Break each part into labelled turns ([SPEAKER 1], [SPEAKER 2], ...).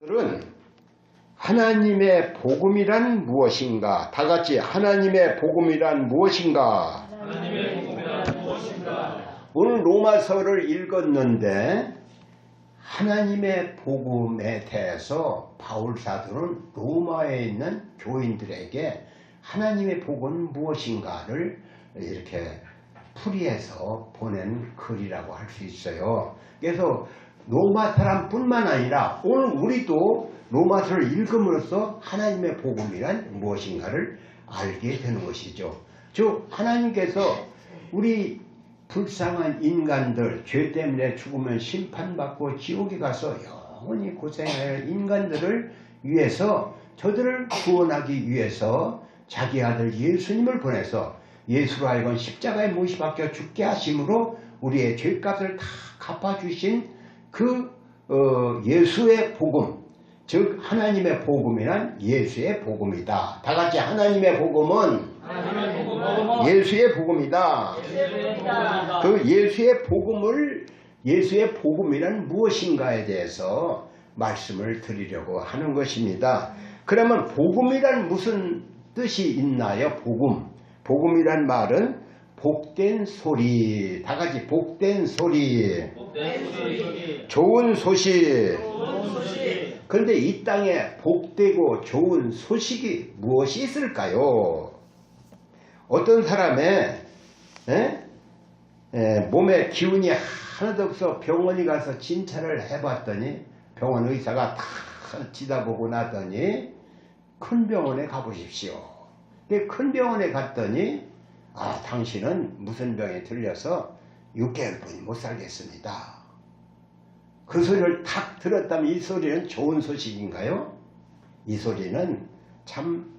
[SPEAKER 1] 들은 하나님의 복음이란 무엇인가? 다 같이 하나님의 복음이란 무엇인가?
[SPEAKER 2] 하나님의 복음이란 무엇인가?
[SPEAKER 1] 오늘 로마서를 읽었는데 하나님의 복음에 대해서 바울 사도는 로마에 있는 교인들에게 하나님의 복음은 무엇인가를 이렇게 풀이해서 보낸 글이라고 할 수 있어요. 그래서 로마 사람뿐만 아니라 오늘 우리도 로마서를 읽음으로써 하나님의 복음이란 무엇인가를 알게 되는 것이죠. 즉 하나님께서 우리 불쌍한 인간들, 죄 때문에 죽으면 심판받고 지옥에 가서 영원히 고생할 인간들을 위해서, 저들을 구원하기 위해서 자기 아들 예수님을 보내서 예수로 하여금 십자가에 못이 박혀 죽게 하심으로 우리의 죄값을 다 갚아주신 그 예수의 복음, 즉 하나님의 복음이란 예수의 복음이다. 다 같이 하나님의 복음은 예수의 복음이다. 그 예수의 복음이란 무엇인가에 대해서 말씀을 드리려고 하는 것입니다. 그러면 복음이란 무슨 뜻이 있나요? 복음이란 말은 복된 소리, 다 같이 복된 소리, 좋은 소식. 그런데 이 땅에 복되고 좋은 소식이 무엇이 있을까요? 어떤 사람의 몸에 기운이 하나도 없어 병원에 가서 진찰을 해봤더니 병원 의사가 다 지다보고 나더니 큰 병원에 가보십시오. 큰 병원에 갔더니 당신은 무슨 병에 들려서 6개월뿐이 못 살겠습니다. 그 소리를 탁 들었다면 이 소리는 좋은 소식인가요? 이 소리는 참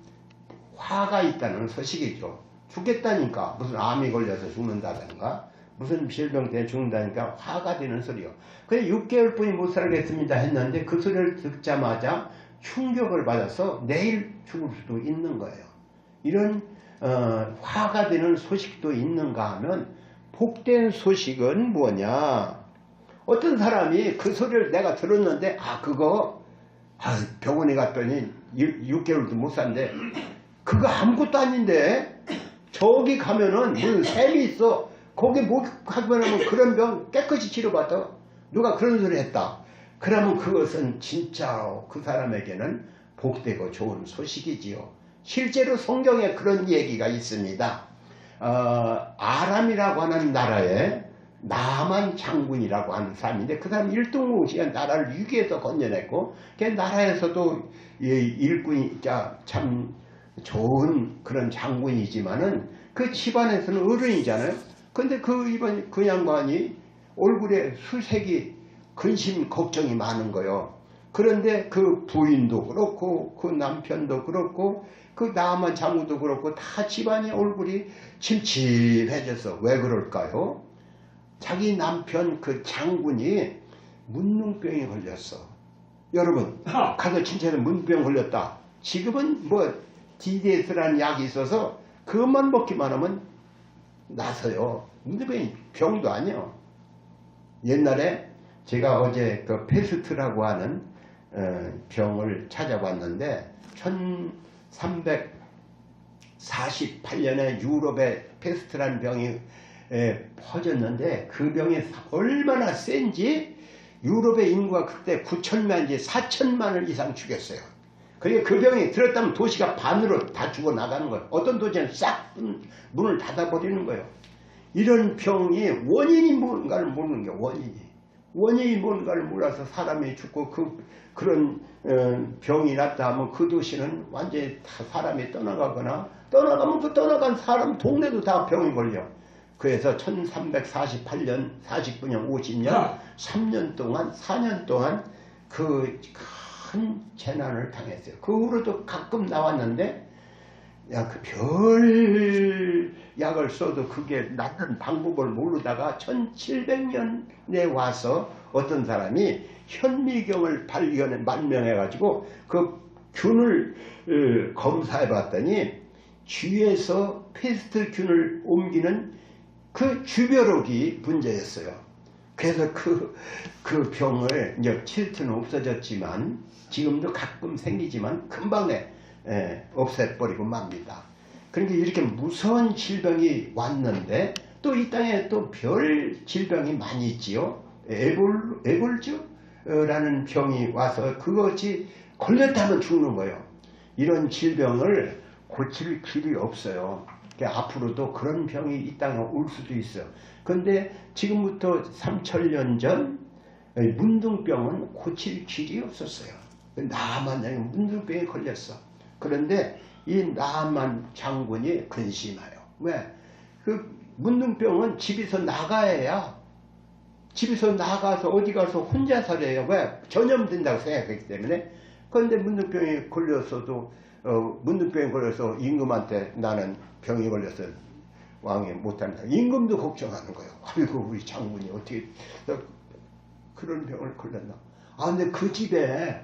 [SPEAKER 1] 화가 있다는 소식이죠. 죽겠다니까, 무슨 암이 걸려서 죽는다든가 무슨 질병 때문에 죽는다니까 화가 되는 소리요. 그래 6개월뿐이 못 살겠습니다 했는데 그 소리를 듣자마자 충격을 받아서 내일 죽을 수도 있는 거예요. 이런 화가 되는 소식도 있는가 하면 복된 소식은 뭐냐? 어떤 사람이 그 소리를 내가 들었는데 병원에 갔더니 6개월도 못 산대. 그거 아무것도 아닌데 저기 가면은 무슨 샘이 있어. 거기 못 가면 그런 병 깨끗이 치료받아. 누가 그런 소리 했다. 그러면 그것은 진짜로 그 사람에게는 복되고 좋은 소식이지요. 실제로 성경에 그런 얘기가 있습니다. 아람이라고 하는 나라에 나만 장군이라고 하는 사람인데 그 사람 일등후시가 나라를 위기에서 건져냈고 그 나라에서도 일꾼이 참 좋은 그런 장군이지만은 그 집안에서는 어른이잖아요. 근데 그 양반이 얼굴에 수색이 근심 걱정이 많은 거예요. 그런데 그 부인도 그렇고 그 남편도 그렇고 그 나만 장군도 그렇고 다 집안이 얼굴이 침침해져서 왜 그럴까요? 자기 남편 그 장군이 문둥병에 걸렸어. 여러분 가서 진짜로 문둥병 걸렸다. 지금은 DDS라는 약이 있어서 그것만 먹기만 하면 나서요. 문둥병이 병도 아니요. 옛날에 제가 어제 그 페스트라고 하는 병을 찾아봤는데 1348년에 유럽에 페스트라는 병이 퍼졌는데 그 병이 얼마나 센지 유럽의 인구가 그때 9천만인지 4천만을 이상 죽였어요. 그러니까 그 병이 들었다면 도시가 반으로 다 죽어나가는 거예요. 어떤 도시는 싹 문을 닫아버리는 거예요. 이런 병이 원인이 뭔가를 모르는 거예요. 원인이 뭔가를 몰라서 사람이 죽고 그런 병이 났다 하면 그 도시는 완전히 다 사람이 떠나가면 그 떠나간 사람 동네도 다 병이 걸려. 그래서 1348년, 49년, 50년, 3년 동안, 4년 동안 그 큰 재난을 당했어요. 그 후로도 가끔 나왔는데 그 별 약을 써도 그게 낫는 방법을 모르다가 1700년에 와서 어떤 사람이 현미경을 발명해가지고 그 균을 검사해봤더니 쥐에서 페스트 균을 옮기는 그 주벼룩이 문제였어요. 그래서 그 병을 이제 칠트는 없어졌지만 지금도 가끔 생기지만 금방에 없애버리고 맙니다. 그러니까 이렇게 무서운 질병이 왔는데 또 이 땅에 또 별 질병이 많이 있지요. 에볼주라는 병이 와서 그것이 걸렸다면 죽는 거예요. 이런 질병을 고칠 길이 없어요. 그러니까 앞으로도 그런 병이 이 땅에 올 수도 있어요. 그런데 지금부터 3000년 전 문둥병은 고칠 길이 없었어요. 나만 문둥병에 걸렸어. 그런데 이 나만 장군이 근심해요. 왜? 그 문둥병은 집에서 나가야 집에서 나가서 어디 가서 혼자 살아요. 왜? 전염된다고 생각하기 때문에. 그런데 문둥병에 걸렸어도 문둥병에 걸려서 임금한테 나는 병이 걸려서 왕이 못한다. 임금도 걱정하는 거예요. 아이고 우리 장군이 어떻게 그런 병을 걸렸나. 아 근데 그 집에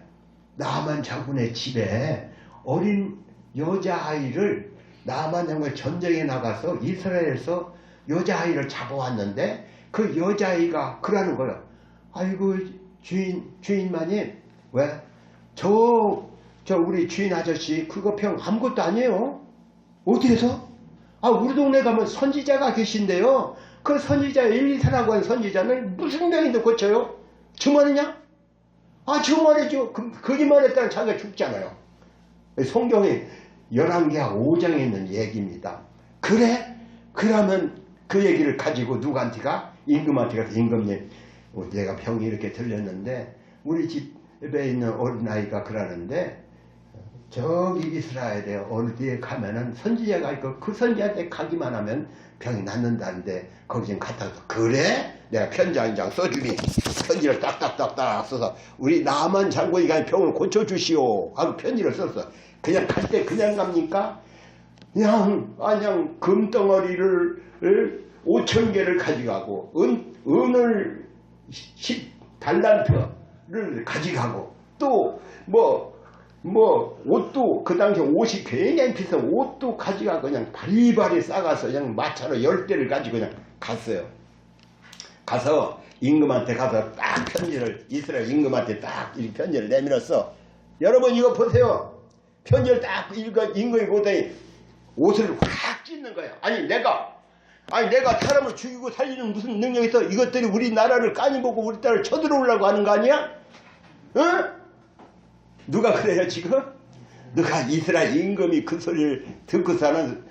[SPEAKER 1] 나만 장군의 집에 어린 여자아이를 나만 장군 전쟁에 나가서 이스라엘에서 여자아이를 잡아왔는데 그 여자아이가 그러는 거예요. 아이고 주인마님 왜? 저 우리 주인 아저씨 그거 병 아무것도 아니에요. 어떻게 해서? 아 우리 동네 가면 선지자가 계신데요. 그 선지자 엘리사라고 하는 선지자는 무슨 병인데 고쳐요? 주말이냐? 아 주말이죠. 거짓말 했다는 자기가 죽잖아요. 성경에 11개와 5장에 있는 얘기입니다. 그래? 그러면 그 얘기를 가지고 누구한테가? 임금한테 가서 임금님 내가 병이 이렇게 들렸는데 우리 집에 있는 어린아이가 그러는데 저기 이스라엘에 어디에 가면은 선지자가 있고 그 선지자한테 가기만 하면 병이 낫는다는데 거기 좀 갔다 와서 그래? 내가 편지 한 장 써주니 편지를 딱딱딱딱 써서 우리 나만 장군이 병을 고쳐주시오 하고 편지를 썼어. 그냥 갈 때 그냥 갑니까? 그냥 금덩어리를 5,000개를 가져가고 은을 10달란트를 가져가고 또 옷도 그 당시에 옷이 굉장히 비싼 옷도 가져가고 그냥 바리바리 싸가서 그냥 마차로 10대를 가지고 그냥 갔어요. 가서 임금한테 가서 딱 편지를 이스라엘 임금한테 딱 이 편지를 내밀었어. 여러분 이거 보세요. 편지를 딱 읽어 임금이 보더니 옷을 확 찢는 거야. 아니 내가 사람을 죽이고 살리는 무슨 능력이 있어? 이것들이 우리나라를 까니보고 우리 딸을 쳐들어오려고 하는 거 아니야? 어? 누가 그래요 지금? 누가 이스라엘 임금이 그 소리를 듣고서는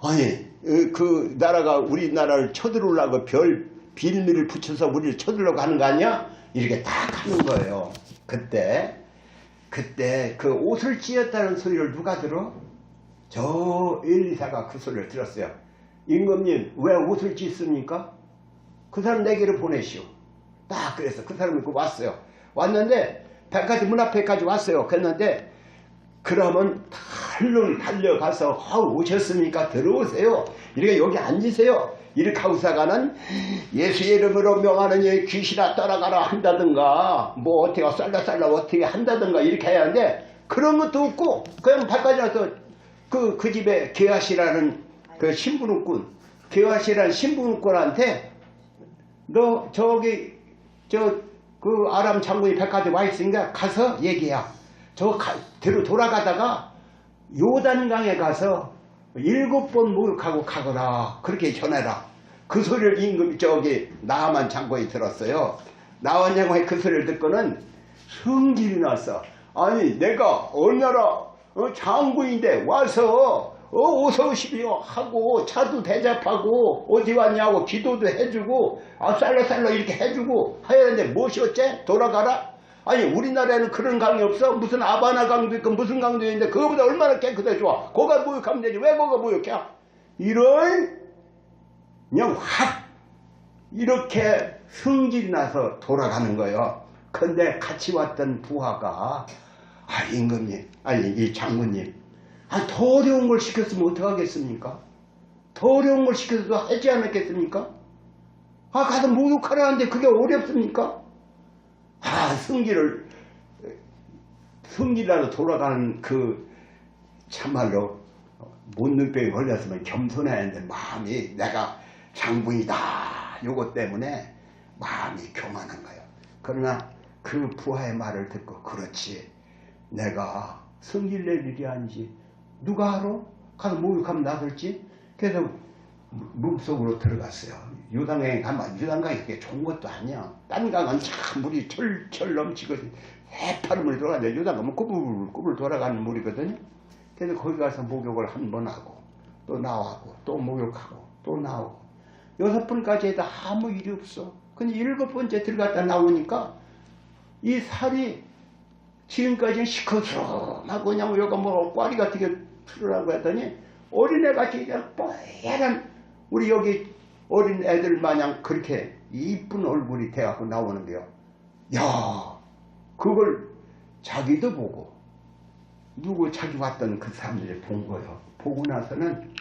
[SPEAKER 1] 아니 그 나라가 우리나라를 쳐들어오려고 별 빌미를 붙여서 우리를 쳐들려고 하는 거 아니야? 이렇게 딱 하는 거예요. 그때 그 옷을 찢었다는 소리를 누가 들어? 저 엘리사가 그 소리를 들었어요. 임금님 왜 옷을 찢습니까? 그 사람 내게로 보내시오. 딱 그래서 그 사람이 왔어요. 왔는데 백화점 문 앞에까지 왔어요. 그랬는데 그러면 달렁 달려가서 오셨습니까? 들어오세요. 이렇게 여기 앉으세요. 이렇게 하고서가는 예수의 이름으로 명하는 귀신아 떠나가라 한다든가 뭐 어떻게 쌀라쌀라 어떻게 한다든가 이렇게 해야 하는데 그런 것도 없고 그냥 밖까지 나서 그 집에 게하시라는 그 신부름꾼 게하시라는 신부름꾼한테 너 저기 그 아람 장군이 백화점에 와 있으니까 가서 얘기야. 뒤로 돌아가다가 요단강에 가서 7번 목욕하고 가거라. 그렇게 전해라. 그 소리를 임금이 나만 장군이 들었어요. 나만 장군이 그 소리를 듣고는 성질이 났어. 아니 내가 어느 나라 장군인데 와서 어서 오십시오 하고 차도 대접하고 어디 왔냐고 기도도 해주고 쌀라쌀라 이렇게 해주고 해야 하는데 무엇이 어째? 돌아가라? 아니 우리나라에는 그런 강이 없어? 무슨 아바나 강도 있고 무슨 강도 있는데 그거보다 얼마나 깨끗해 좋아. 거가 목욕하면 되지 왜 거가 목욕해? 이런 그냥 확 이렇게 성질이 나서 돌아가는 거예요. 근데 같이 왔던 부하가 임금님 이 장군님 더 어려운 걸 시켰으면 어떡하겠습니까? 더 어려운 걸 시켜서도 하지 않았겠습니까? 가서 목욕하라는데 그게 어렵습니까? 성질이라도 돌아가는 참말로 문둥병에 걸렸으면 겸손해야 하는데 마음이 내가 장군이다 요것 때문에 마음이 교만한 거예요. 그러나 그 부하의 말을 듣고 그렇지 내가 성질 낼 일이 아니지 누가 알아? 가서 목욕하면 나설지? 그래서 물속으로 들어갔어요. 요단강에 가면 요단강이 그렇게 좋은 것도 아니야. 딴 강은 참 물이 철철 넘치거든. 해파른 물이 돌아가는데 요단강은 꾸불꾸불 돌아가는 물이거든요. 그래서 거기 가서 목욕을 한 번 하고 또 나오고 또 목욕하고 또 나오고 6번까지 해도 아무 일이 없어. 근데 7번째 들어갔다 나오니까 이 살이 지금까지는 시커스름하고 그냥 여기 뭐 꽈리 같은 게 틀으라고 했더니 어린애같이 그냥 뽀얀한 우리 여기 어린 애들 마냥 그렇게 이쁜 얼굴이 돼갖고 나오는 거요. 야, 그걸 자기도 보고 누구 자기 왔던 그 사람들이 본 거예요. 보고 나서는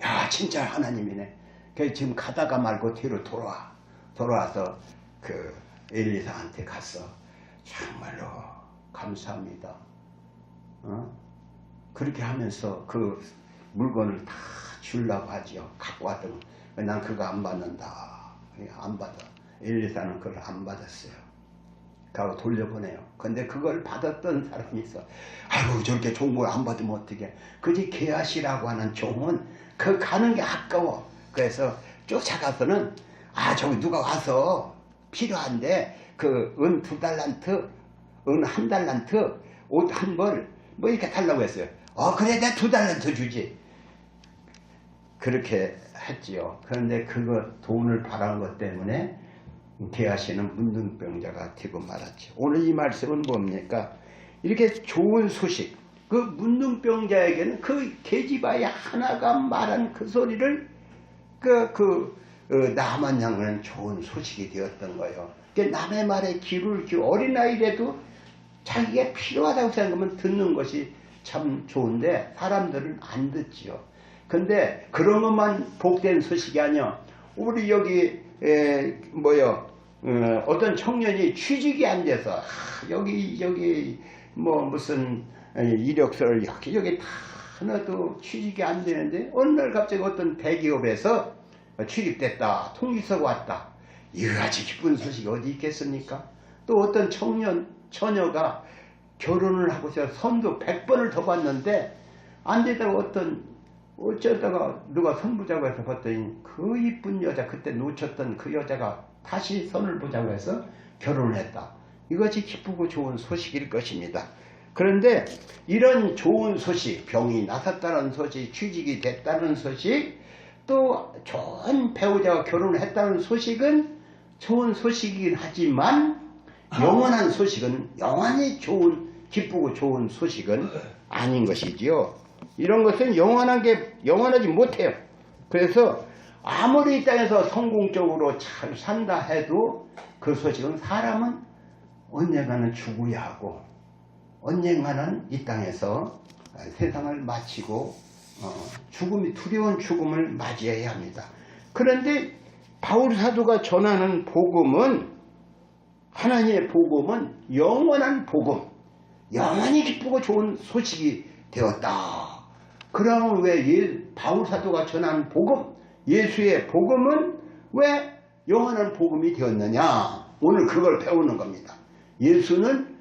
[SPEAKER 1] 야 진짜 하나님이네. 그래서 지금 가다가 말고 뒤로 돌아와서 그 엘리사한테 갔어. 정말로 감사합니다. 그렇게 하면서 그 물건을 다 주려고 하지요. 갖고 왔던 거. 난 그거 안 받는다. 안 받아. 엘리사는 그걸 안 받았어요. 가고 돌려보내요. 근데 그걸 받았던 사람이 있어. 아이고 저렇게 좋은 걸 안 받으면 어떡해. 그지 게하시라고 하는 종은 그 가는 게 아까워. 그래서 쫓아가서는 저기 누가 와서 필요한데 그 은 2달란트 은 1달란트 옷 한 벌 뭐 이렇게 달라고 했어요. 그래 내가 2달란트 주지. 그렇게 했지요. 그런데 그거 돈을 바란 것 때문에 게하시는 문둥병자가 되고 말았죠. 오늘 이 말씀은 뭡니까? 이렇게 좋은 소식, 그 문둥병자에게는 그 계집아이 하나가 말한 그 소리를 나만 양은 좋은 소식이 되었던 거예요. 남의 말에 귀를 기울여 어린아이라도 자기가 필요하다고 생각하면 듣는 것이 참 좋은데 사람들은 안 듣지요. 근데 그런 것만 복된 소식이 아니야. 우리 여기 어떤 청년이 취직이 안 돼서 여기 뭐 무슨 이력서를 여기 다 하나도 취직이 안 되는데 어느 날 갑자기 어떤 대기업에서 취직됐다. 통지서가 왔다. 이거같이 기쁜 소식이 어디 있겠습니까? 또 어떤 처녀가 결혼을 하고서 선도 100번을 더 봤는데 안 되다가 어쩌다가 누가 선보자고 해서 봤더니 그 이쁜 여자 그때 놓쳤던 그 여자가 다시 선을 보자고 해서 결혼을 했다. 이것이 기쁘고 좋은 소식일 것입니다. 그런데 이런 좋은 소식, 병이 나섰다는 소식, 취직이 됐다는 소식, 또 좋은 배우자와 결혼을 했다는 소식은 좋은 소식이긴 하지만 영원한 소식은 영원히 기쁘고 좋은 소식은 아닌 것이지요. 이런 것은 영원하지 못해요. 그래서 아무리 이 땅에서 성공적으로 잘 산다 해도 그 소식은 사람은 언젠가는 죽어야 하고 언젠가는 이 땅에서 세상을 마치고 두려운 죽음을 맞이해야 합니다. 그런데 바울 사도가 전하는 복음은 하나님의 복음은 영원한 복음, 영원히 기쁘고 좋은 소식이 되었다. 그러면 왜 바울 사도가 전하는 복음, 예수의 복음은 왜 영원한 복음이 되었느냐? 오늘 그걸 배우는 겁니다. 예수는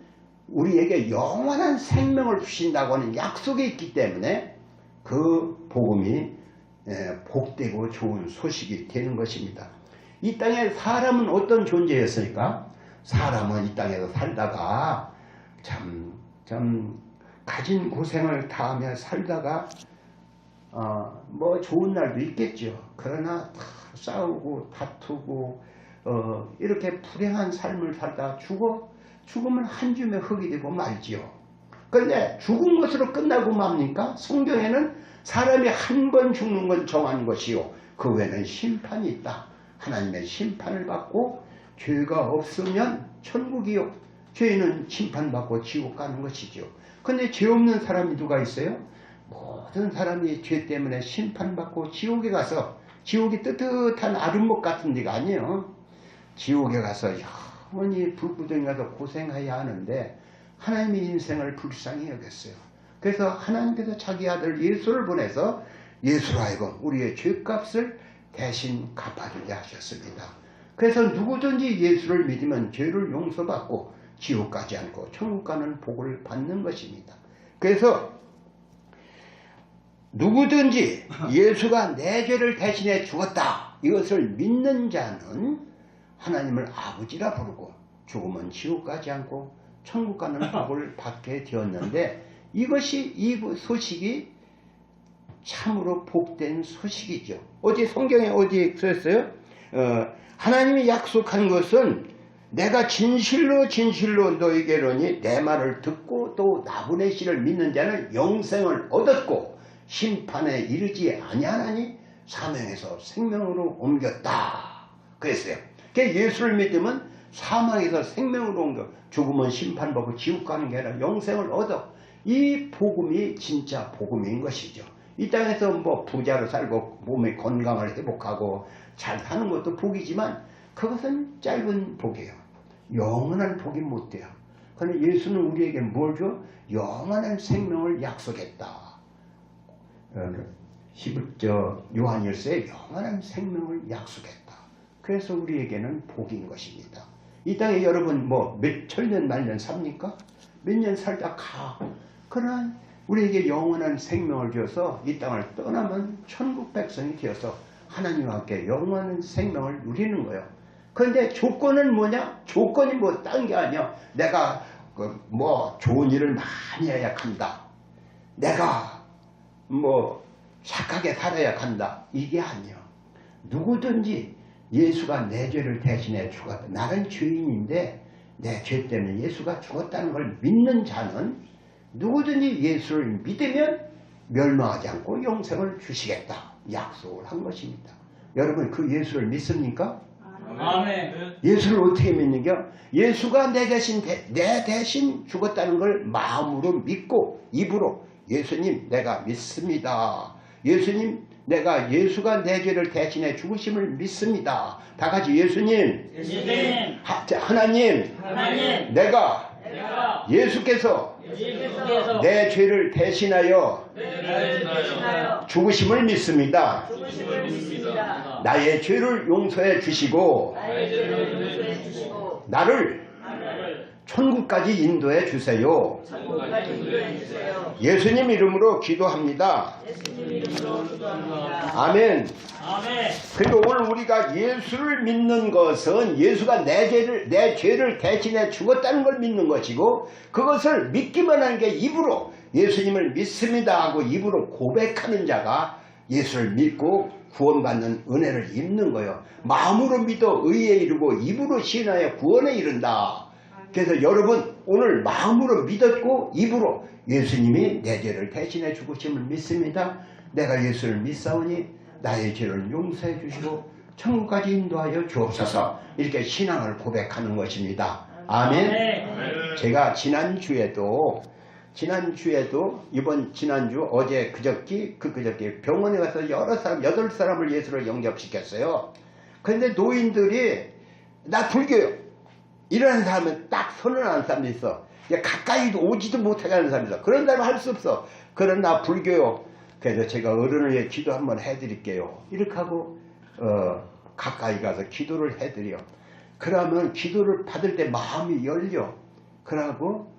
[SPEAKER 1] 우리에게 영원한 생명을 주신다고 하는 약속이 있기 때문에 그 복음이 복되고 좋은 소식이 되는 것입니다. 이 땅에 사람은 어떤 존재였습니까? 사람은 이 땅에서 살다가 참 가진 고생을 다하며 살다가 뭐 좋은 날도 있겠죠. 그러나 다 싸우고 다투고 이렇게 불행한 삶을 살다가 죽으면 한 줌의 흙이 되고 말지요. 그런데 죽은 것으로 끝나고 맙니까? 성경에는 사람이 한 번 죽는 건 정한 것이요 그 외에는 심판이 있다. 하나님의 심판을 받고 죄가 없으면 천국이요 죄는 심판받고 지옥 가는 것이죠. 근데 죄 없는 사람이 누가 있어요? 모든 사람이 죄 때문에 심판받고 지옥에 가서, 지옥이 뜨뜻한 아름목 같은 데가 아니에요. 지옥에 가서 영원히 불구덩이 가서 고생해야 하는데 하나님의 인생을 불쌍히 여겼어요. 그래서 하나님께서 자기 아들 예수를 보내서 예수로 하여금 우리의 죄값을 대신 갚아주게 하셨습니다. 그래서 누구든지 예수를 믿으면 죄를 용서받고 지옥 가지 않고 천국 가는 복을 받는 것입니다. 그래서 누구든지 예수가 내 죄를 대신해 죽었다, 이것을 믿는 자는 하나님을 아버지라 부르고 죽으면 지옥 가지 않고 천국 가는 복을 받게 되었는데, 이것이 이 소식이 참으로 복된 소식이죠. 어디 성경에 어디 써있어요? 하나님이 약속한 것은 내가 진실로 진실로 너에게 이르노니 내 말을 듣고 또 나보내 시를 믿는 자는 영생을 얻었고 심판에 이르지 아니하나니 사망에서 생명으로 옮겼다 그랬어요. 그러니까 예수를 믿으면 사망에서 생명으로 옮겨 죽으면 심판받고 지옥 가는 게 아니라 영생을 얻어. 이 복음이 진짜 복음인 것이죠. 이 땅에서 뭐 부자로 살고 몸의 건강을 회복하고 잘 사는 것도 복이지만 그것은 짧은 복이에요. 영원한 복이 못 돼요. 그런데 예수는 우리에게 뭘 줘? 영원한 생명을 약속했다. 11절 요한일서에 영원한 생명을 약속했다. 그래서 우리에게는 복인 것입니다. 이 땅에 여러분 뭐 몇 천년 말년 삽니까? 몇 년 살다 가. 그러나 우리에게 영원한 생명을 줘서 이 땅을 떠나면 천국 백성이 되어서 하나님과 함께 영원한 생명을 누리는 거예요. 그런데 조건은 뭐냐? 조건이 뭐 딴 게 아니야. 내가 뭐 좋은 일을 많이 해야 한다. 내가 뭐 착하게 살아야 한다. 이게 아니야. 누구든지 예수가 내 죄를 대신해 죽었다. 나는 죄인인데 내 죄 때문에 예수가 죽었다는 걸 믿는 자는 누구든지 예수를 믿으면 멸망하지 않고 영생을 주시겠다. 약속을 한 것입니다. 여러분 그 예수를 믿습니까?
[SPEAKER 2] 아멘.
[SPEAKER 1] 예수를 어떻게 믿는겨? 예수가 내 대신 죽었다는 걸 마음으로 믿고 입으로 예수님 내가 믿습니다. 예수님 내가 예수가 내 죄를 대신해 죽으심을 믿습니다. 다 같이 예수님, 하나님, 내가 예수께서 내 죄를 대신하여 죽으심을 믿습니다. 나의 죄를 용서해 주시고 나를 천국까지 인도해 주세요. 예수님 이름으로 기도합니다. 아멘. 그리고 오늘 우리가 예수를 믿는 것은 예수가 내 죄를 대신해 죽었다는 걸 믿는 것이고, 그것을 믿기만 한 게 입으로 예수님을 믿습니다 하고 입으로 고백하는 자가 예수를 믿고 구원받는 은혜를 입는 거예요. 마음으로 믿어 의에 이르고 입으로 시인하여 구원에 이른다. 그래서 여러분 오늘 마음으로 믿었고 입으로 예수님이 내 죄를 대신해 죽으심을 믿습니다. 내가 예수를 믿사오니 나의 죄를 용서해 주시고 천국까지 인도하여 주옵소서. 이렇게 신앙을 고백하는 것입니다. 아멘. 제가 지난주에도 지난주 어제 그저께 병원에 가서 여러 사람 8사람을 예수를 영접시켰어요. 그런데 노인들이 나 불교요. 이런 사람은 딱 선언하는 사람이 있어. 가까이도 오지도 못하게 하는 사람이 있어. 그런 사람은 할 수 없어. 그런 나 불교요. 그래서 제가 어른을 위해 기도 한번 해드릴게요. 이렇게 하고 가까이 가서 기도를 해드려. 그러면 기도를 받을 때 마음이 열려. 그러고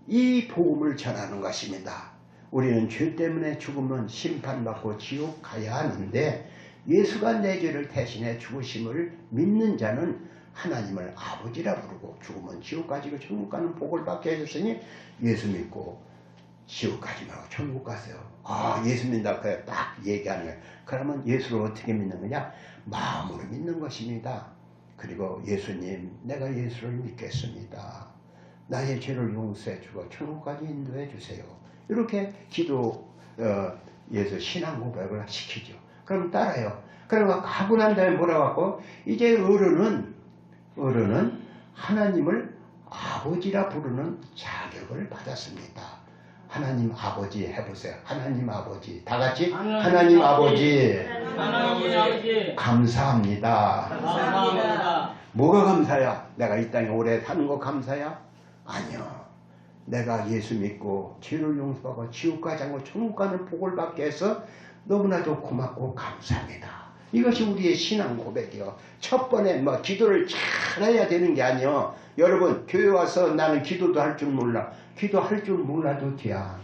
[SPEAKER 1] 이 복음을 전하는 것입니다. 우리는 죄 때문에 죽으면 심판받고 지옥 가야 하는데 예수가 내 죄를 대신해 죽으심을 믿는 자는 하나님을 아버지라 부르고 죽으면 지옥 가지고 천국 가는 복을 받게 해줬으니 예수 믿고 지옥 가지 말고 천국 가세요. 아, 예수 믿는다. 그래 딱 얘기하는 거예요. 그러면 예수를 어떻게 믿는 거냐? 마음으로 믿는 것입니다. 그리고 예수님, 내가 예수를 믿겠습니다. 나의 죄를 용서해 주고 천국까지 인도해 주세요. 이렇게 기도에서 신앙 고백을 시키죠. 그럼 따라요. 그리고 하고 난 다음에 뭐라고 하고, 이제 어른은 하나님을 아버지라 부르는 자격을 받았습니다. 하나님 아버지 해보세요. 하나님 아버지. 다 같이 하나님 아버지. 감사합니다. 뭐가 감사야? 내가 이 땅에 오래 사는 거 감사야? 아니요. 내가 예수 믿고 죄를 용서하고 지옥 가지 않고 천국 가는 복을 받게 해서 너무나도 고맙고 감사합니다. 이것이 우리의 신앙 고백이요. 첫 번에 뭐 기도를 잘해야 되는 게 아니요. 여러분 교회 와서 나는 기도도 할 줄 몰라. 기도할 줄 몰라도 돼야.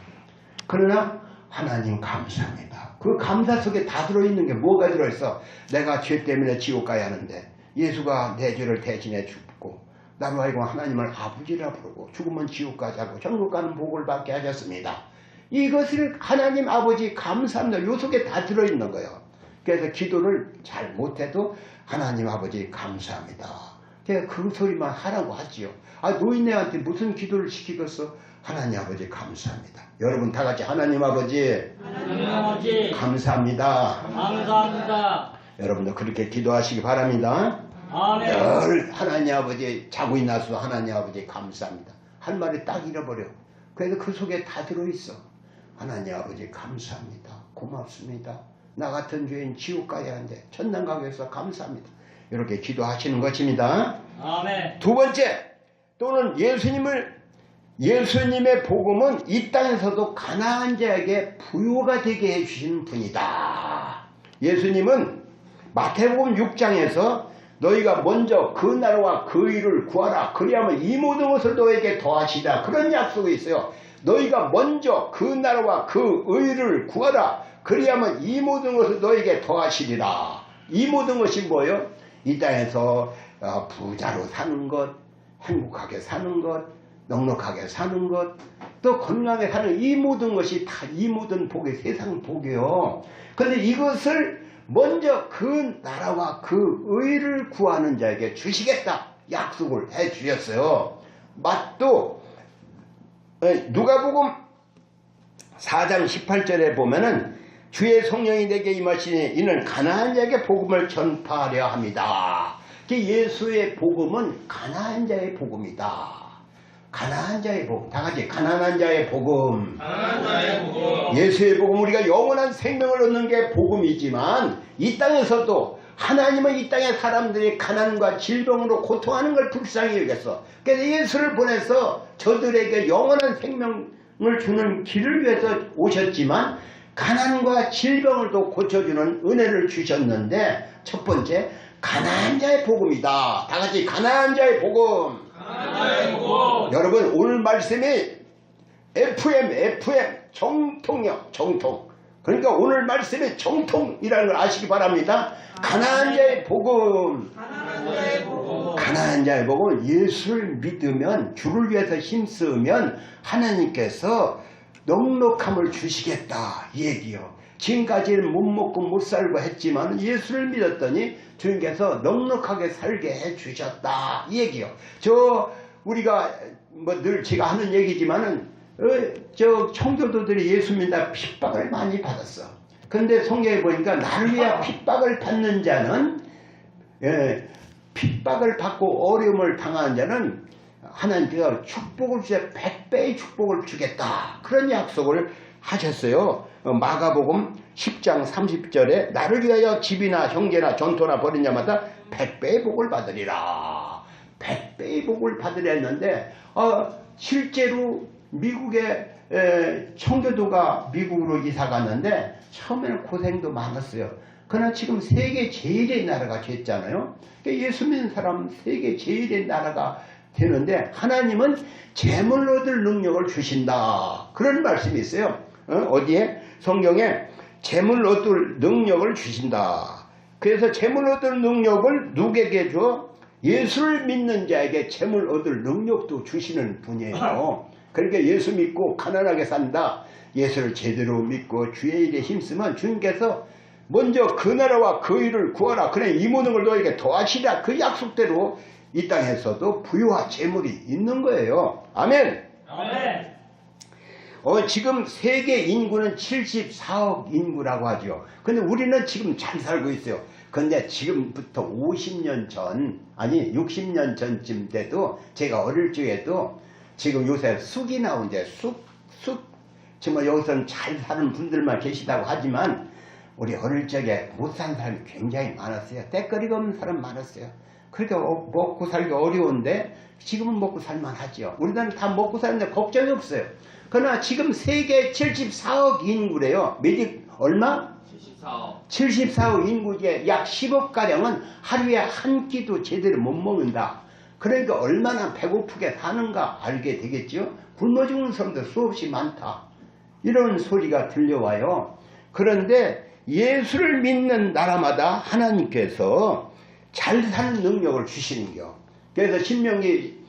[SPEAKER 1] 그러나 하나님 감사합니다. 그 감사 속에 다 들어있는 게 뭐가 들어있어? 내가 죄 때문에 지옥 가야 하는데 예수가 내 죄를 대신해 죽고 나로 하여금 하나님을 아버지라 부르고 죽으면 지옥 가자고 천국 가는 복을 받게 하셨습니다. 이것을 하나님 아버지 감사합니다. 요 속에 다 들어있는 거예요. 그래서 기도를 잘 못해도 하나님 아버지 감사합니다. 제가 그 소리만 하라고 하지요. 노인네한테 무슨 기도를 시키겠어? 하나님 아버지 감사합니다. 여러분 다 같이 하나님 아버지, 감사합니다.
[SPEAKER 2] 감사합니다.
[SPEAKER 1] 여러분도 그렇게 기도하시기 바랍니다.
[SPEAKER 2] 아멘.
[SPEAKER 1] 늘 하나님 아버지 자고 있나서 하나님 아버지 감사합니다. 할 말이 딱 잃어버려. 그래서 그 속에 다 들어있어. 하나님 아버지 감사합니다. 고맙습니다. 나 같은 죄인 지옥 가야 하는데 천당 가게 해서 감사합니다. 이렇게 기도하시는 것입니다.
[SPEAKER 2] 아멘.
[SPEAKER 1] 두 번째, 또는 예수님의 복음은 이 땅에서도 가난한 자에게 부요가 되게 해주시는 분이다. 예수님은 마태복음 6장에서 너희가 먼저 그 나라와 그 의를 구하라. 그리하면 이 모든 것을 너에게 더하시라. 그런 약속이 있어요. 너희가 먼저 그 나라와 그 의를 구하라. 그리하면 이 모든 것을 너에게 더하시리라. 이 모든 것이 뭐예요? 이 땅에서 부자로 사는 것, 행복하게 사는 것, 넉넉하게 사는 것, 또 건강하게 사는 이 모든 것이 다 이 모든 복이 세상 복이요. 그런데 이것을 먼저 그 나라와 그 의를 구하는 자에게 주시겠다 약속을 해 주셨어요. 또 누가복음 4장 18절에 보면은 주의 성령이 내게 임하시니 이는 가난한 자에게 복음을 전파하려 합니다. 예수의 복음은 가난한 자의 복음이다. 가난한 자의 복음. 다 같이 가난한 자의 복음.
[SPEAKER 2] 가난한 자의 복음.
[SPEAKER 1] 예수의 복음, 우리가 영원한 생명을 얻는 게 복음이지만 이 땅에서도 하나님은 이 땅의 사람들이 가난과 질병으로 고통하는 걸 불쌍히 여겼어. 그래서 예수를 보내서 저들에게 영원한 생명을 주는 길을 위해서 오셨지만 가난과 질병을도 고쳐주는 은혜를 주셨는데 첫 번째 가난한 자의 복음이다. 다 같이 가난한 자의 복음.
[SPEAKER 2] 가난한 자의 복음.
[SPEAKER 1] 여러분 오늘 말씀이 FM 정통이요. 정통. 그러니까 오늘 말씀이 정통이라는 걸 아시기 바랍니다. 가난한 자의 복음.
[SPEAKER 2] 가난한 자의 복음.
[SPEAKER 1] 가난한 자의 복음. 예수를 믿으면 주를 위해서 힘쓰면 하나님께서 넉넉함을 주시겠다 이 얘기요. 지금까지는 못 먹고 못 살고 했지만 예수를 믿었더니 주님께서 넉넉하게 살게 해주셨다 이 얘기요. 우리가 뭐 늘 제가 하는 얘기지만은 청교도들이 예수 믿다 핍박을 많이 받았어. 근데 성경에 보니까 나를 위해 핍박을 받는 자는 핍박을 받고 어려움을 당하는 자는 하나님께서 축복을 주셔 100배의 축복을 주겠다. 그런 약속을 하셨어요. 마가복음 10장 30절에 나를 위하여 집이나 형제나 전토나 벌인 자마다 100배의 복을 받으리라. 100배의 복을 받으려 했는데 실제로 미국의 청교도가 미국으로 이사 갔는데 처음에는 고생도 많았어요. 그러나 지금 세계 제일의 나라가 됐잖아요. 예수 믿는 사람 세계 제일의 나라가 되는데 하나님은 재물 얻을 능력을 주신다. 그런 말씀이 있어요. 어디에? 성경에 재물 얻을 능력을 주신다. 그래서 재물 얻을 능력을 누구에게 줘? 예수를 믿는 자에게 재물 얻을 능력도 주시는 분이에요. 그러니까 예수 믿고 가난하게 산다. 예수를 제대로 믿고 주의 일에 힘쓰면 주님께서 먼저 그 나라와 그 일을 구하라. 그래 이 모든 걸 너에게 더하시라. 그 약속대로 이 땅에서도 부유와 재물이 있는 거예요. 아멘.
[SPEAKER 2] 아멘.
[SPEAKER 1] 지금 세계 인구는 74억 인구라고 하죠. 근데 우리는 지금 잘 살고 있어요. 근데 지금부터 50년 전, 아니 60년 전쯤 돼도 제가 어릴 적에도 지금 요새 쑥이 나오는데 쑥 정말 여기서는 잘 사는 분들만 계시다고 하지만 우리 어릴 적에 못 사는 사람이 굉장히 많았어요. 때거리가 없는 사람 많았어요. 그러니까 먹고 살기 어려운데 지금은 먹고 살만 하죠. 우리들은 다 먹고 사는데 걱정이 없어요. 그러나 지금 세계 74억 인구래요. 얼마?
[SPEAKER 2] 74억.
[SPEAKER 1] 74억 인구의 약 10억가량은 하루에 한 끼도 제대로 못 먹는다. 그러니까 얼마나 배고프게 사는가 알게 되겠죠. 굶어 죽는 사람도 수없이 많다. 이런 소리가 들려와요. 그런데 예수를 믿는 나라마다 하나님께서 잘 사는 능력을 주시는겨. 그래서 신명기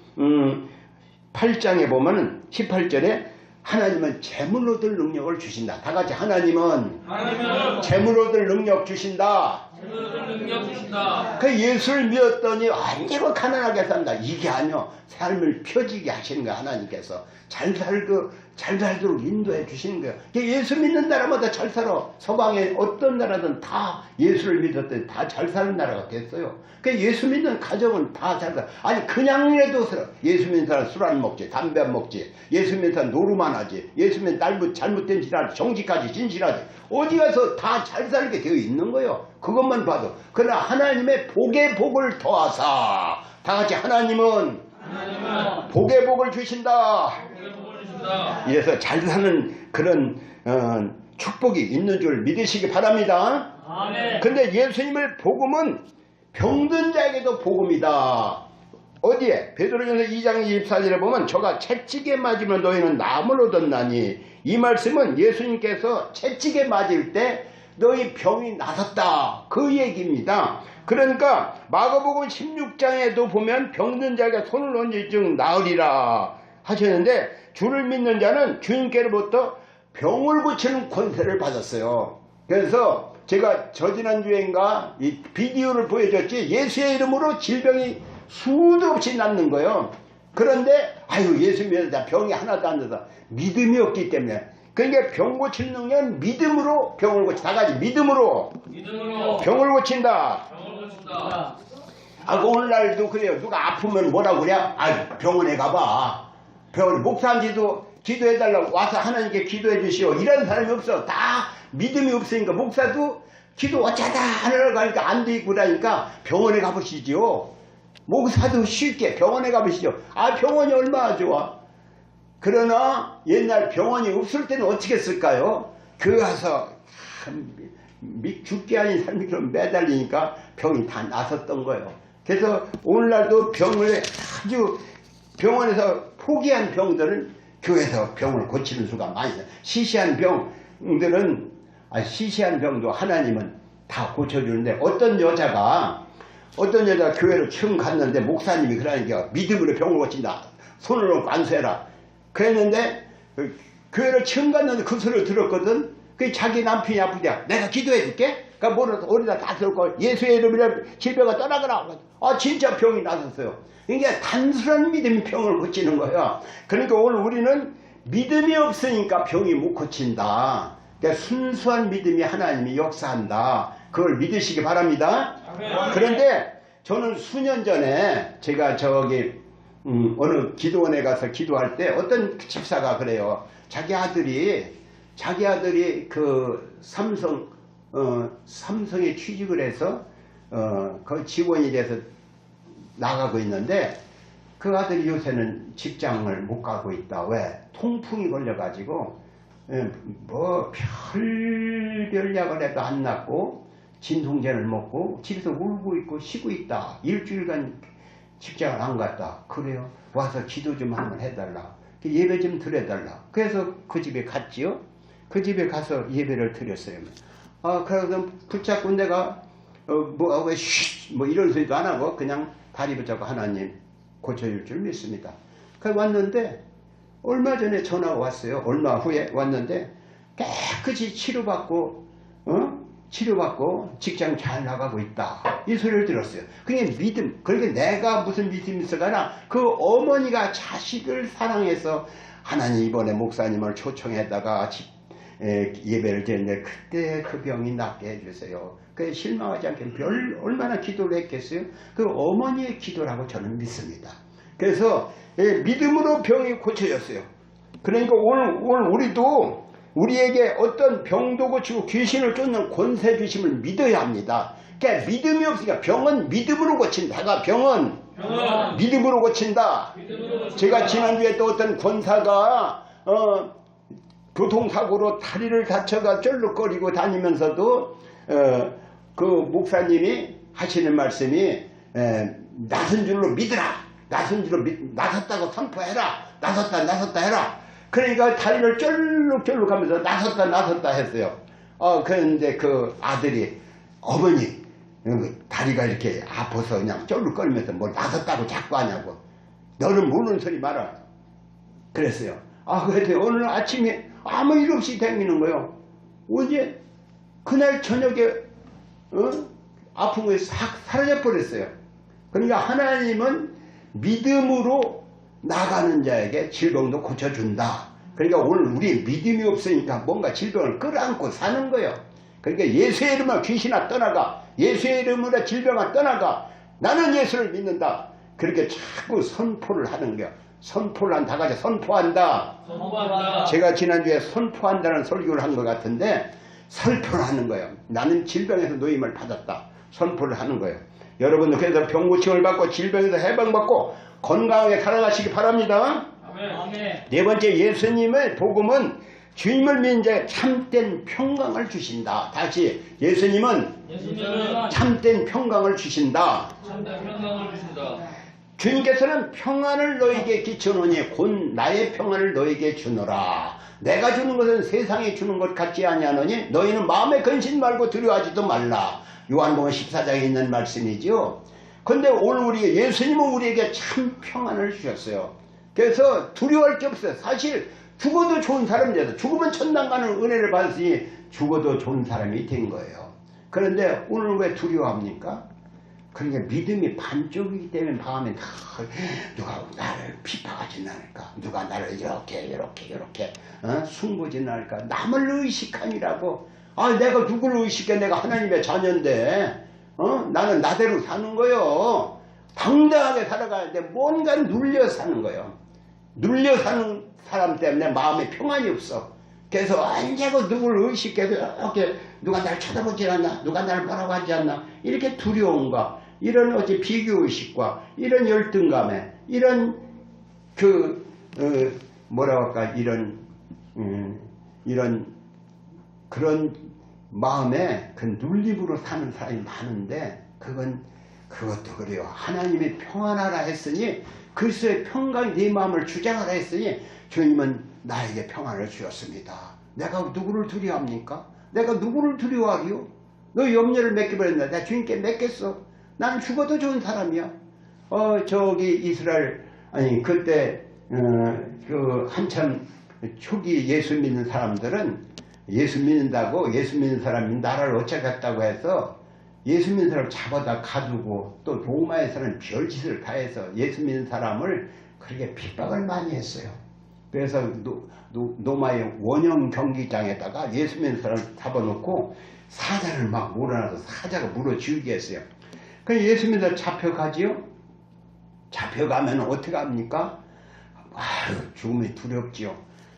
[SPEAKER 1] 8장에 보면은 18절에 하나님은 재물 얻을 능력을 주신다. 다 같이 하나님은 재물 얻을 능력 주신다.
[SPEAKER 2] 재물 얻을 능력 주신다.
[SPEAKER 1] 그 예수를 믿었더니 언제고 가난하게 산다. 이게 아니요. 삶을 펴지게 하시는 거야. 하나님께서 잘 살도록 인도해 주시는 거예요. 예수 믿는 나라마다 잘 살아. 서방의 어떤 나라든 다 예수를 믿었더니 다 잘 사는 나라가 됐어요. 그 예수 믿는 가정은 다 잘 살아. 아니 그냥이라도 살아. 예수 믿는 사람 술 안 먹지, 담배 안 먹지, 예수 믿는 사람 노름만 하지, 예수 믿는 잘못된 짓 하지, 정직하지, 진실하지. 어디 가서 다 잘 살게 되어 있는 거예요. 그것만 봐도. 그러나 하나님의 복의 복을 더하사. 다 같이 하나님은 복의 복을 주신다. 이래서 잘 사는 그런 축복이 있는 줄 믿으시기 바랍니다.
[SPEAKER 2] 아멘.
[SPEAKER 1] 근데 예수님의 복음은 병든 자에게도 복음이다. 어디에? 베드로전서 2장 24절에 보면 저가 채찍에 맞으면 너희는 나음을 얻었나니, 이 말씀은 예수님께서 채찍에 맞을 때 너희 병이 나섰다 그 얘기입니다. 그러니까 마가복음 16장에도 보면 병든 자에게 손을 얹을 즉 나으리라 하셨는데, 주를 믿는 자는 주님께로부터 병을 고치는 권세를 받았어요. 그래서 제가 저지난주인가 이 비디오를 보여줬지, 예수의 이름으로 질병이 수도 없이 낫는 거예요. 그런데 아유 예수 믿는다 병이 하나도 안 나서 믿음이 없기 때문에. 그러니까 병 고치는 능력은 믿음으로 병을 고친다. 다 같이 믿음으로 병을 고친다. 오늘날도 그래요. 누가 아프면 뭐라고 그래? 병원에 가봐. 병원에 목사님도 기도해달라고 와서 하나님께 기도해 주시오. 이런 사람이 없어. 다 믿음이 없으니까 목사도 기도 어쩌다 하느라고 하니까 안 되고 그러니까 병원에 가보시죠. 목사도 쉽게 병원에 가보시죠. 병원이 얼마나 좋아. 그러나 옛날 병원이 없을 때는 어떻게 했을까요? 그 가서 죽기 아닌 삶이 좀 매달리니까 병이 다 나섰던 거예요. 그래서 오늘날도 병을 아주 병원에서 포기한 병들은 교회에서 병을 고치는 수가 많이 있어요. 시시한 병들은 시시한 병도 하나님은 다 고쳐주는데, 어떤 여자가 교회를 처음 갔는데 목사님이 그러니까 믿음으로 병을 고친다. 손을 얹고 안수해라. 그랬는데 교회를 처음 갔는데 그 소리를 들었거든. 그 자기 남편이 아프대. 내가 기도해 줄게. 그러니까 어디다 다 들고 예수의 이름으로 질병을 떠나거라. 진짜 병이 나섰어요. 그러니까 단순한 믿음이 병을 고치는 거예요. 그러니까 오늘 우리는 믿음이 없으니까 병이 못 고친다. 그러니까 순수한 믿음이 하나님이 역사한다. 그걸 믿으시기 바랍니다. 그런데 저는 수년 전에 제가 어느 기도원에 가서 기도할 때 어떤 집사가 그래요. 자기 아들이 그 삼성에 취직을 해서 그 직원이 돼서 나가고 있는데, 그 아들이 요새는 직장을 못 가고 있다. 왜? 통풍이 걸려가지고 별별 약을 해도 안 낫고 진통제를 먹고 집에서 울고 있고 쉬고 있다. 일주일간 직장을 안 갔다. 그래요. 와서 기도 좀 한번 해달라. 예배 좀 드려달라. 그래서 그 집에 갔지요. 그 집에 가서 예배를 드렸어요. 그래서 붙잡고 내가 이런 소리도 안 하고 그냥 다리 붙잡고 하나님 고쳐줄 줄 믿습니다. 그래서 왔는데 얼마 전에 전화가 왔어요. 얼마 후에 왔는데 깨끗이 치료받고 직장 잘 나가고 있다. 이 소리를 들었어요. 그게 믿음. 그러니까 내가 무슨 믿음이 있어가나 그 어머니가 자식을 사랑해서 하나님 이번에 목사님을 초청했다가 예배를 드렸는데 그때 그 병이 낫게 해주세요. 그 실망하지 않게 얼마나 기도를 했겠어요. 그 어머니의 기도라고 저는 믿습니다. 그래서 믿음으로 병이 고쳐졌어요. 그러니까 오늘 우리도 우리에게 어떤 병도 고치고 귀신을 쫓는 권세 주심을 믿어야 합니다. 그러니까 믿음이 없으니까 병은 믿음으로 고친다. 병은 믿음으로 고친다. 제가 지난주에 또 어떤 권사가 교통사고로 다리를 다쳐가 쩔룩거리고 다니면서도 그 목사님이 하시는 말씀이 나선 줄로 믿으라. 나섰다고 선포해라. 나섰다 해라. 그러니까 다리를 쩔룩쩔룩 하면서 나섰다 했어요. 그런데 그 아들이 어머니 다리가 이렇게 아파서 그냥 쩔룩거리면서 뭘 나섰다고 자꾸 하냐고. 너는 모르는 소리 마라. 그랬어요. 그래서 오늘 아침에 아무 일 없이 다니는 거예요. 어제 그날 저녁에 아픈 것이 싹 사라져 버렸어요. 그러니까 하나님은 믿음으로 나가는 자에게 질병도 고쳐준다. 그러니까 오늘 우리 믿음이 없으니까 뭔가 질병을 끌어안고 사는 거예요. 그러니까 예수의 이름으로 귀신아 떠나가. 예수의 이름으로 질병아 떠나가. 나는 예수를 믿는다. 그렇게 자꾸 선포를 하는 거예요. 선포를 다 같이 선포한다. 제가 지난주에 선포한다는 설교를 한 것 같은데 선포를 하는 거예요. 나는 질병에서 노임을 받았다. 선포를 하는 거예요. 여러분도 그래서 병고침을 받고 질병에서 해방받고 건강하게 살아가시기 바랍니다.
[SPEAKER 2] 아멘.
[SPEAKER 1] 네 번째, 예수님의 복음은 주님을 믿는 자에 참된 평강을 주신다. 다시, 예수님은 참된 평강을 주신다.
[SPEAKER 2] 참된 평강을 주신다.
[SPEAKER 1] 주님께서는 평안을 너에게 끼쳐놓으니 곧 나의 평안을 너에게 주노라. 내가 주는 것은 세상이 주는 것 같지 아니하노니 너희는 마음에 근심 말고 두려워하지도 말라. 요한복음 14장에 있는 말씀이죠. 근데 오늘 우리 예수님은 우리에게 참 평안을 주셨어요. 그래서 두려워할 게 없어요. 사실 죽어도 좋은 사람이 돼서 죽으면 천당 가는 은혜를 받았으니 죽어도 좋은 사람이 된 거예요. 그런데 오늘 왜 두려워합니까? 그러니까 믿음이 반쪽이기 때문에 마음에 누가 나를 비판하진 않을까? 누가 나를 이렇게 숭보진 않을까? 남을 의식하니라고. 내가 누구를 의식해? 내가 하나님의 자녀인데 나는 나대로 사는 거요. 당당하게 살아가는데 뭔가 눌려 사는 거예요. 눌려 사는 사람 때문에 마음에 평안이 없어. 그래서 언제고 누구를 의식해도 이렇게 누가 날 쳐다보지 않나? 누가 나를 뭐라고 하지 않나? 이렇게 두려움과 이런 어째 비교의식과 이런 열등감에 이런 뭐라고 할까? 이런 그런 마음에 그 눌림으로 사는 사람이 많은데 그것도 그래요. 하나님이 평안하라 했으니 그리스도의 평강이 네 마음을 주장하라 했으니 주님은 나에게 평안을 주셨습니다. 내가 누구를 두려워합니까? 내가 누구를 두려워하리요? 너 염려를 맺기 버렸나? 내가 주님께 맺겠어. 나는 죽어도 좋은 사람이야. 저기 이스라엘 그때 한참 초기 예수 믿는 사람들은 예수 믿는다고 예수 믿는 사람이 나라를 어쩌겠다고 해서 예수 믿는 사람을 잡아다 가두고 또 로마에서는 별짓을 다 해서 예수 믿는 사람을 그렇게 핍박을 많이 했어요. 그래서 로마의 원형 경기장에다가 예수 믿는 사람을 잡아놓고 사자를 막 몰아놔서 사자가 물어 죽이게 했어요. 그래서 예수 믿는 사람 잡혀가지요. 잡혀가면 어떻게 합니까? 죽음이 두렵지요.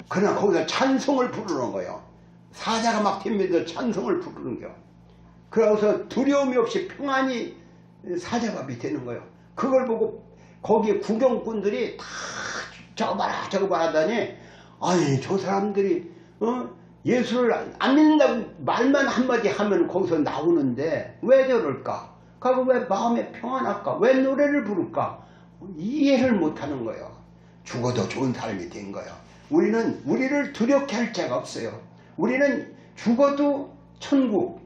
[SPEAKER 1] 그러나 거기서 찬송을 부르는 거예요. 사자가 막 튕기면서 찬송을 부르는 거예요. 그래서 두려움이 없이 평안히 사자밥이 되는 거예요. 그걸 보고 거기에 구경꾼들이 다 저거 봐라 하더니 저 사람들이 예수를 안 믿는다고 말만 한마디 하면 거기서 나오는데 왜 저럴까? 그리고 왜 마음에 평안할까? 왜 노래를 부를까? 이해를 못하는 거예요. 죽어도 좋은 사람이 된 거예요. 우리를 두렵게 할 자가 없어요. 우리는 죽어도 천국,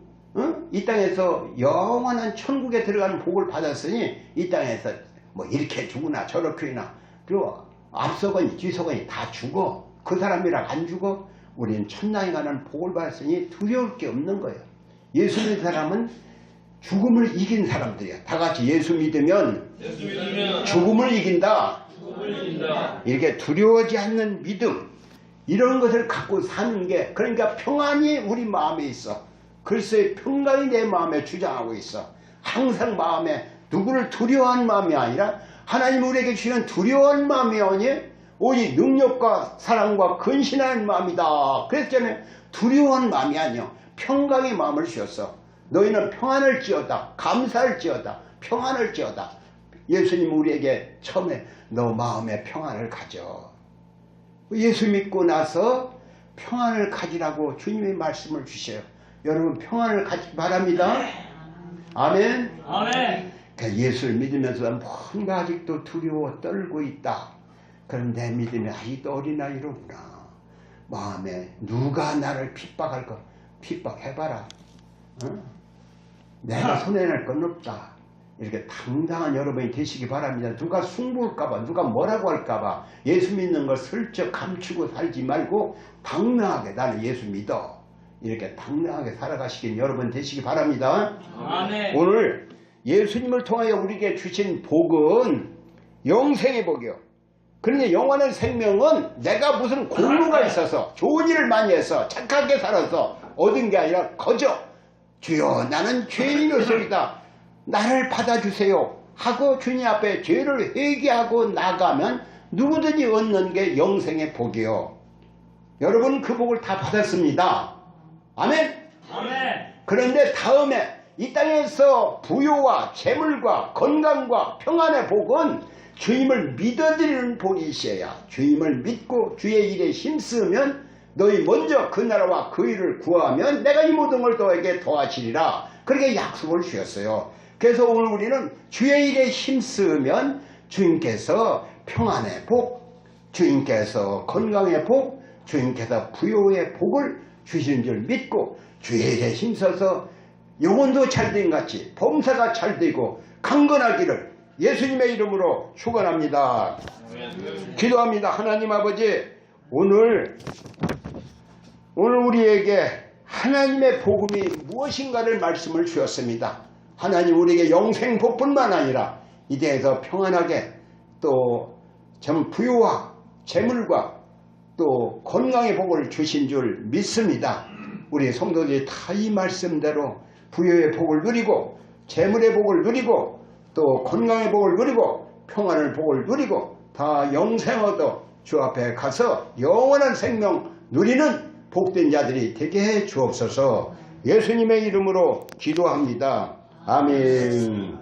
[SPEAKER 1] 이 땅에서 영원한 천국에 들어가는 복을 받았으니 이 땅에서 뭐 이렇게 죽으나 저렇게나 그리고 앞서거니 뒤서거니 다 죽어. 그 사람이랑 안 죽어. 우리는 천당에 가는 복을 받았으니 두려울 게 없는 거예요. 예수 믿는 사람은 죽음을 이긴 사람들이야. 다 같이 예수 믿으면 죽음을 이긴다. 이렇게 두려워하지 않는 믿음, 이런 것을 갖고 사는 게, 그러니까 평안이 우리 마음에 있어. 그리스도의 평강이 내 마음에 주장하고 있어. 항상 마음에 누구를 두려워하는 마음이 아니라 하나님 우리에게 주시는 두려워하는 마음이 아니 오직 능력과 사랑과 근신하는 마음이다. 그랬잖아요. 두려워하는 마음이 아니요, 평강의 마음을 주셨어. 너희는 평안을 지어다, 감사를 지어다, 평안을 지어다. 예수님 우리에게 처음에 너 마음에 평안을 가져. 예수 믿고 나서 평안을 가지라고 주님의 말씀을 주셔요. 여러분 평안을 가지기 바랍니다. 아멘.
[SPEAKER 2] 아멘.
[SPEAKER 1] 예수를 믿으면서 뭔가 아직도 두려워 떨고 있다. 그럼 내 믿음이 아직도 어린아이로구나. 마음에 누가 나를 핍박할까? 핍박해봐라. 내가 손해낼 건 없다. 이렇게 당당한 여러분이 되시기 바랍니다. 누가 숭볼까봐, 누가 뭐라고 할까봐 예수 믿는 걸 슬쩍 감추고 살지 말고 당당하게 나는 예수 믿어. 이렇게 당당하게 살아가시긴 여러분 되시기 바랍니다.
[SPEAKER 2] 아멘.
[SPEAKER 1] 오늘 예수님을 통하여 우리에게 주신 복은 영생의 복이요. 그런데 영원한 생명은 내가 무슨 공로가 있어서 좋은 일을 많이 해서 착하게 살아서 얻은 게 아니라 거저 주여 나는 죄인이소이다. 나를 받아주세요 하고 주님 앞에 죄를 회개하고 나가면 누구든지 얻는 게 영생의 복이요. 여러분 그 복을 다 받았습니다. 아멘.
[SPEAKER 2] 아멘.
[SPEAKER 1] 그런데 다음에 이 땅에서 부요와 재물과 건강과 평안의 복은 주님을 믿어드리는 복이 있어야. 주님을 믿고 주의 일에 힘쓰면 너희 먼저 그 나라와 그 일을 구하면 내가 이 모든 걸 너에게 더하시리라. 그렇게 약속을 주셨어요. 그래서 오늘 우리는 주의 일에 힘쓰면 주님께서 평안의 복, 주님께서 건강의 복, 주님께서 부요의 복을 주시는 줄 믿고 주의 일에 힘써서 영혼도 잘된 같이 범사가 잘되고 강건하기를 예수님의 이름으로 축원합니다. 기도합니다. 하나님 아버지, 오늘 우리에게 하나님의 복음이 무엇인가를 말씀을 주었습니다. 하나님 우리에게 영생 복뿐만 아니라 이 대에서 평안하게 또 참 부유와 재물과 또 건강의 복을 주신 줄 믿습니다. 우리 성도들이 다 이 말씀대로 부유의 복을 누리고 재물의 복을 누리고 또 건강의 복을 누리고 평안의 복을 누리고 다 영생 얻어 주 앞에 가서 영원한 생명 누리는 복된 자들이 되게 해 주옵소서. 예수님의 이름으로 기도합니다. 아멘.